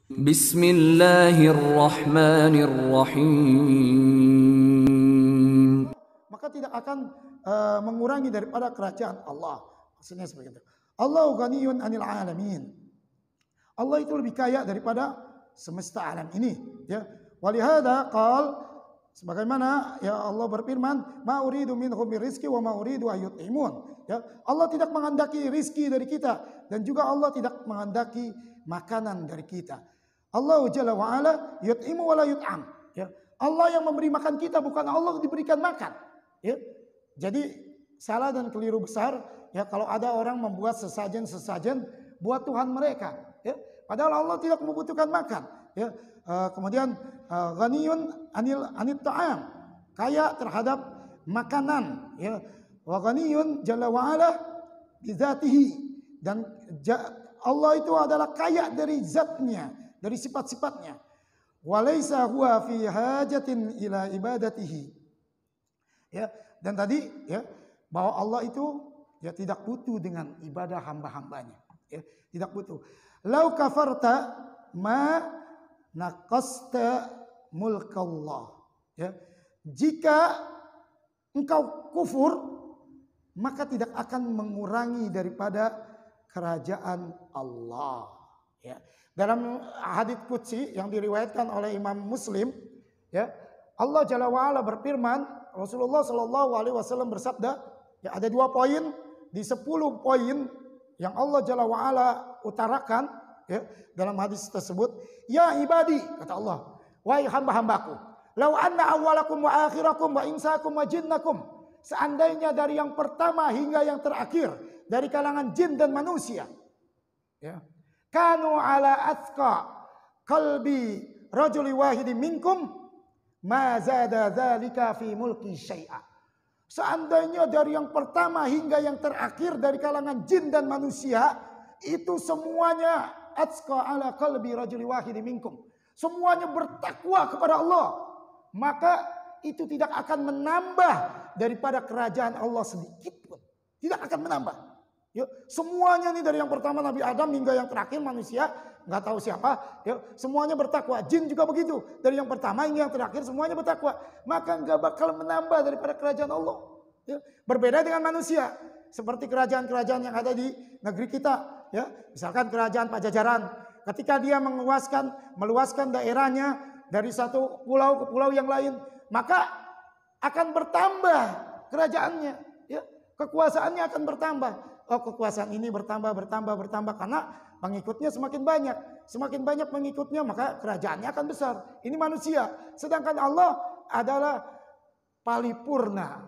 Bismillahirrahmanirrahim. Maka tidak akan mengurangi daripada kerajaan Allah. Maksudnya seperti itu. Allahu ghaniyun 'anil 'alamin. Allah itu lebih kaya daripada semesta alam ini, ya. Walihada qal, sebagaimana ya Allah berfirman, ma uridu minhum rizqi wa ma uridu ayyut'imun. Ya, Allah tidak menghendaki rizki dari kita dan juga Allah tidak menghendaki makanan dari kita. Allah Jalla wa ala yut'imu wa la yut'am. Ya. Allah yang memberi makan kita, bukan Allah diberikan makan. Ya. Jadi salah dan keliru besar ya kalau ada orang membuat sesajen-sesajen buat Tuhan mereka. Ya. Padahal Allah tidak membutuhkan makan. Ya. Kemudian ghaniyun anit ta'am, kaya terhadap makanan. Ya. Wa ghaniyun jalla wa ala bi dzatihi, dan Allah itu adalah kaya dari zatnya, dari sifat-sifatnya. Walaysa huwa fi hajatin ila ibadatihi. Ya, dan tadi ya bahwa Allah itu ya tidak butuh dengan ibadah hamba-hambanya. Ya, tidak butuh. Lau kafarta ma naqasta mulkallah. Ya. Jika engkau kufur, maka tidak akan mengurangi daripada kerajaan Allah. Ya. Dalam hadits qudsi yang diriwayatkan oleh Imam Muslim, ya, Allah Jalla wa ala berfirman, Rasulullah Shallallahu Alaihi Wasallam bersabda, ya, ada 2 poin di 10 poin yang Allah Jalla wa ala utarakan, ya, dalam hadis tersebut. Ya ibadi, kata Allah, wahai hamba-hambaku, lau anna awwalakum wa akhirakum wa insakum wa jinnakum, seandainya dari yang pertama hingga yang terakhir dari kalangan jin dan manusia, ya, kanu ala atqa qalbi rajuli wahidi minkum ma zada dzalika fi mulki syai'a. Seandainya dari yang pertama hingga yang terakhir dari kalangan jin dan manusia itu semuanya atqa ala qalbi rajuli wahidi minkum, semuanya bertakwa kepada Allah, maka itu tidak akan menambah daripada kerajaan Allah sedikit pun. Tidak akan menambah. Yuk, semuanya nih dari yang pertama Nabi Adam hingga yang terakhir manusia, nggak tahu siapa, yuk, semuanya bertakwa. Jin juga begitu, dari yang pertama hingga yang terakhir semuanya bertakwa, maka nggak bakal menambah daripada kerajaan Allah. Yuk, berbeda dengan manusia, seperti kerajaan-kerajaan yang ada di negeri kita. Ya, misalkan kerajaan Pajajaran, ketika dia meluaskan daerahnya dari satu pulau ke pulau yang lain, maka akan bertambah kerajaannya, ya, kekuasaannya akan bertambah. Oh, kekuasaan ini bertambah karena pengikutnya semakin banyak pengikutnya, maka kerajaannya akan besar. Ini manusia, sedangkan Allah adalah paripurna,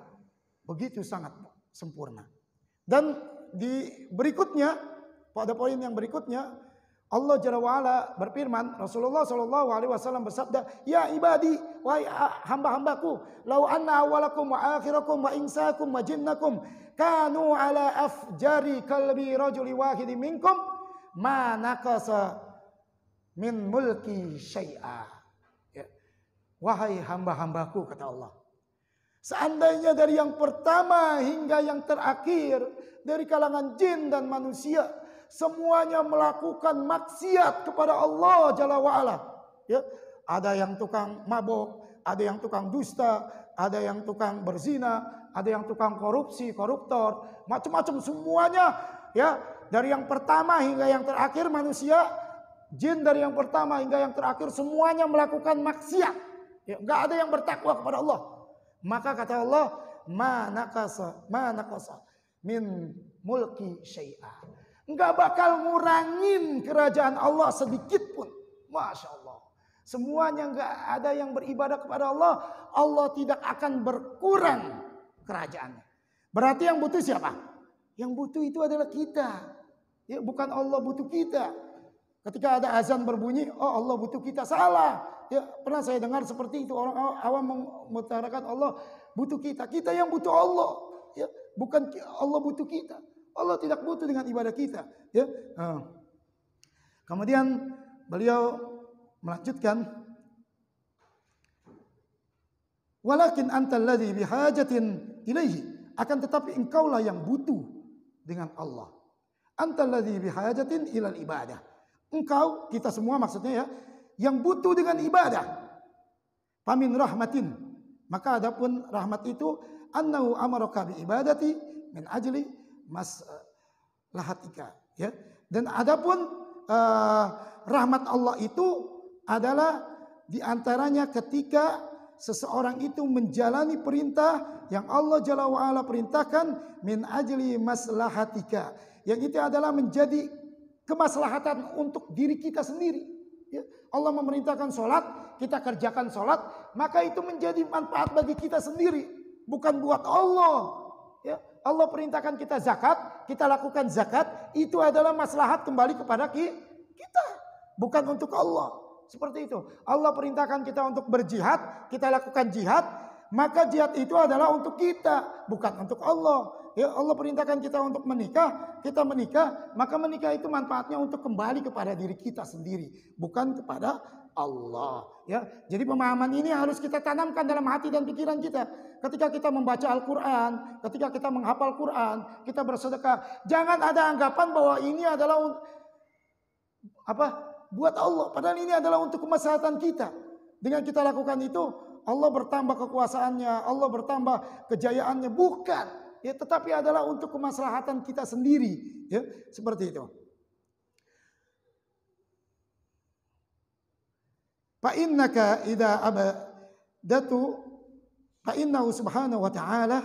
begitu sangat sempurna. Dan di berikutnya, pada poin yang berikutnya, Allah Jalla wa ala berfirman, Rasulullah Shallallahu Alaihi Wasallam bersabda, ya ibadi, wahai hamba-hambaku, lau anna awalakum wa akhirakum wa insakum wa jinnakum kanu ala afjari kalbi rajuli wahidi minkum ma naqasa min mulki syai'a. Ya. Wahai hamba-hambaku, kata Allah, seandainya dari yang pertama hingga yang terakhir dari kalangan jin dan manusia semuanya melakukan maksiat kepada Allah Jalla wa'ala, ya, ada yang tukang mabuk, ada yang tukang dusta, ada yang tukang berzina, ada yang tukang korupsi, koruptor, macam-macam semuanya, ya, dari yang pertama hingga yang terakhir manusia, jin dari yang pertama hingga yang terakhir semuanya melakukan maksiat, ya, nggak ada yang bertakwa kepada Allah. Maka kata Allah, ma naqasa min mulki syai'a, nggak bakal ngurangin kerajaan Allah sedikit pun. Masya Allah, semuanya nggak ada yang beribadah kepada Allah, Allah tidak akan berkurang kerajaannya. Berarti yang butuh siapa? Yang butuh itu adalah kita, ya, bukan Allah butuh kita. Ketika ada azan berbunyi, oh Allah butuh kita, salah. Ya, pernah saya dengar seperti itu, orang awam mengutarakan Allah butuh kita. Kita yang butuh Allah, ya, bukan Allah butuh kita. Allah tidak butuh dengan ibadah kita, ya. Kemudian beliau melanjutkan, walakin antal ladzi bihajatin ilaihi, akan tetapi engkaulah yang butuh dengan Allah. Antal ladzi bihajatin ilal ibadah, engkau, kita semua maksudnya ya, yang butuh dengan ibadah. Famin rahmatin, maka adapun rahmat itu annahu amaraka bi ibadati min ajli maslahatika, ya. Dan adapun rahmat Allah itu adalah diantaranya ketika seseorang itu menjalani perintah yang Allah Jalla wa'ala perintahkan min ajli maslahatika, yang itu adalah menjadi kemaslahatan untuk diri kita sendiri, ya. Allah memerintahkan sholat, kita kerjakan sholat, maka itu menjadi manfaat bagi kita sendiri, bukan buat Allah, ya. Allah perintahkan kita zakat, kita lakukan zakat, itu adalah maslahat kembali kepada kita, bukan untuk Allah. Seperti itu. Allah perintahkan kita untuk berjihad, kita lakukan jihad, maka jihad itu adalah untuk kita, bukan untuk Allah. Ya, Allah perintahkan kita untuk menikah, kita menikah, maka menikah itu manfaatnya untuk kembali kepada diri kita sendiri, bukan kepada Allah. Ya, jadi pemahaman ini harus kita tanamkan dalam hati dan pikiran kita. Ketika kita membaca Al-Quran, ketika kita menghafal Quran, kita bersedekah, jangan ada anggapan bahwa ini adalah buat Allah, padahal ini adalah untuk kemaslahatan kita. Dengan kita lakukan itu, Allah bertambah kekuasaannya, Allah bertambah kejayaannya, bukan. Ya, tetapi adalah untuk kemaslahatan kita sendiri, ya, seperti itu. Fa innaka idza abadatu fa innahu subhanahu wa ta'ala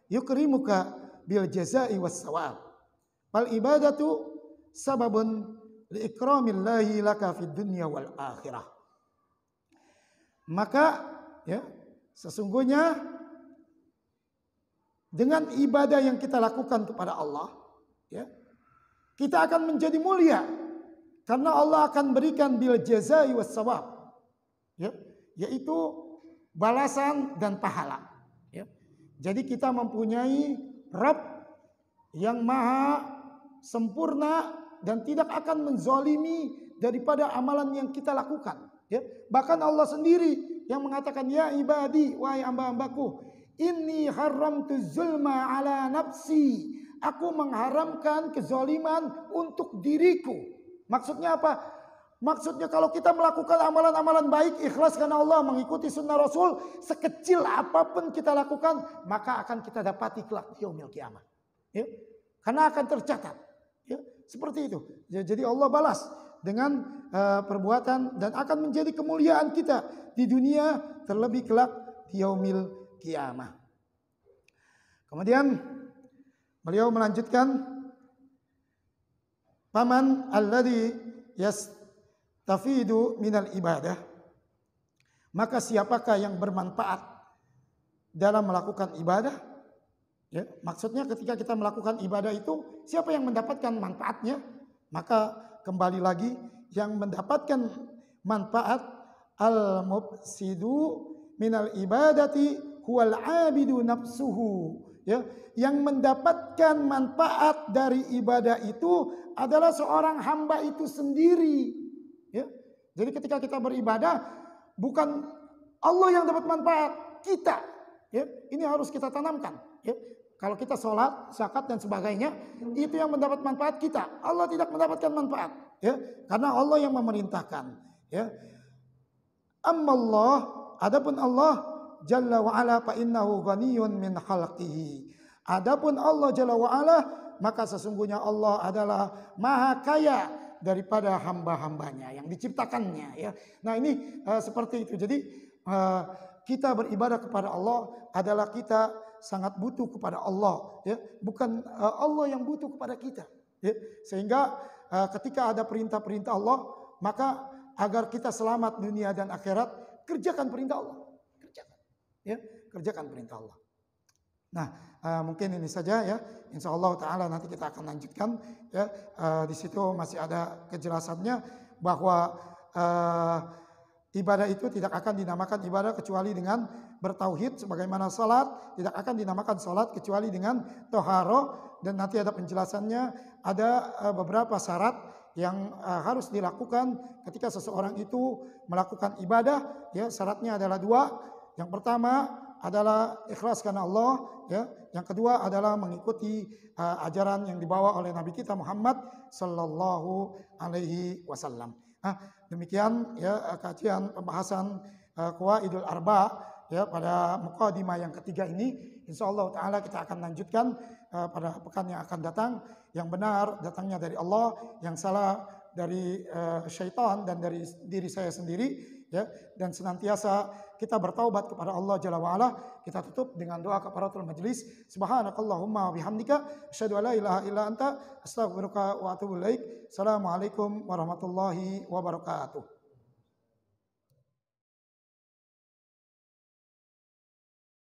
yukrimuka bil jazaa'i was shawab. Fal ibadatu sababun li ikramillahi laka fid dunya wal akhirah. Maka ya, sesungguhnya dengan ibadah yang kita lakukan kepada Allah, ya, kita akan menjadi mulia karena Allah akan berikan bil jazaa'i was shawab, ya, yaitu balasan dan pahala, ya. Jadi kita mempunyai Rabb yang maha sempurna dan tidak akan menzalimi daripada amalan yang kita lakukan, ya. Bahkan Allah sendiri yang mengatakan, ya ibadi, wahai hamba-hambaku, inni haramtu zulma ala nafsi, aku mengharamkan kezaliman untuk diriku. Maksudnya apa? Maksudnya kalau kita melakukan amalan-amalan baik ikhlas karena Allah, mengikuti sunnah Rasul, sekecil apapun kita lakukan, maka akan kita dapati kelak di yaumil qiyamah, ya. Karena akan tercatat, ya. Seperti itu. Jadi Allah balas dengan perbuatan dan akan menjadi kemuliaan kita di dunia, terlebih kelak di yaumil qiyamah. Kemudian beliau melanjutkan, faman alladhi yastafidu minal ibadah, maka siapakah yang bermanfaat dalam melakukan ibadah, ya, maksudnya ketika kita melakukan ibadah itu siapa yang mendapatkan manfaatnya? Maka kembali lagi, yang mendapatkan manfaat al-mufsidu minal ibadati huwal abidu nafsuhu, ya, yang mendapatkan manfaat dari ibadah itu adalah seorang hamba itu sendiri, ya. Jadi ketika kita beribadah, bukan Allah yang dapat manfaat, kita, ya. Ini harus kita tanamkan, ya. Kalau kita sholat, zakat dan sebagainya, itu yang mendapat manfaat kita. Allah tidak mendapatkan manfaat, ya, karena Allah yang memerintahkan, ya. Ammallah, adapun Allah Jalla wa'ala fa innahu ghaniyun min khalqihi. Adapun Allah Jalla wa'ala, maka sesungguhnya Allah adalah maha kaya daripada hamba-hambanya yang diciptakannya, ya. Nah ini seperti itu. Jadi kita beribadah kepada Allah adalah kita sangat butuh kepada Allah, ya, bukan Allah yang butuh kepada kita, ya. Sehingga ketika ada perintah-perintah Allah, maka agar kita selamat dunia dan akhirat, kerjakan perintah Allah, ya, kerjakan perintah Allah. Nah, mungkin ini saja, ya. Insyaallah taala nanti kita akan lanjutkan, ya. Di situ masih ada kejelasannya bahwa ibadah itu tidak akan dinamakan ibadah kecuali dengan bertauhid, sebagaimana salat tidak akan dinamakan salat kecuali dengan toharoh, dan nanti ada penjelasannya. Ada beberapa syarat yang harus dilakukan ketika seseorang itu melakukan ibadah, ya. Syaratnya adalah dua. Yang pertama adalah ikhlas karena Allah, ya. Yang kedua adalah mengikuti ajaran yang dibawa oleh Nabi kita Muhammad sallallahu alaihi wasallam. Demikian ya kajian pembahasan Qawaidul Arba ya pada mukadimah yang ketiga ini. Insyaallah taala kita akan lanjutkan pada pekan yang akan datang. Yang benar datangnya dari Allah, yang salah dari syaitan dan dari diri saya sendiri ya, dan senantiasa kita bertaubat kepada Allah Jalla wa ala. Kita tutup dengan doa kafaratul majlis. Subhanakallahumma wa bihamdika asyhadu an la ilaha illa anta astaghfiruka wa atubu ilaik. Assalamualaikum warahmatullahi wabarakatuh.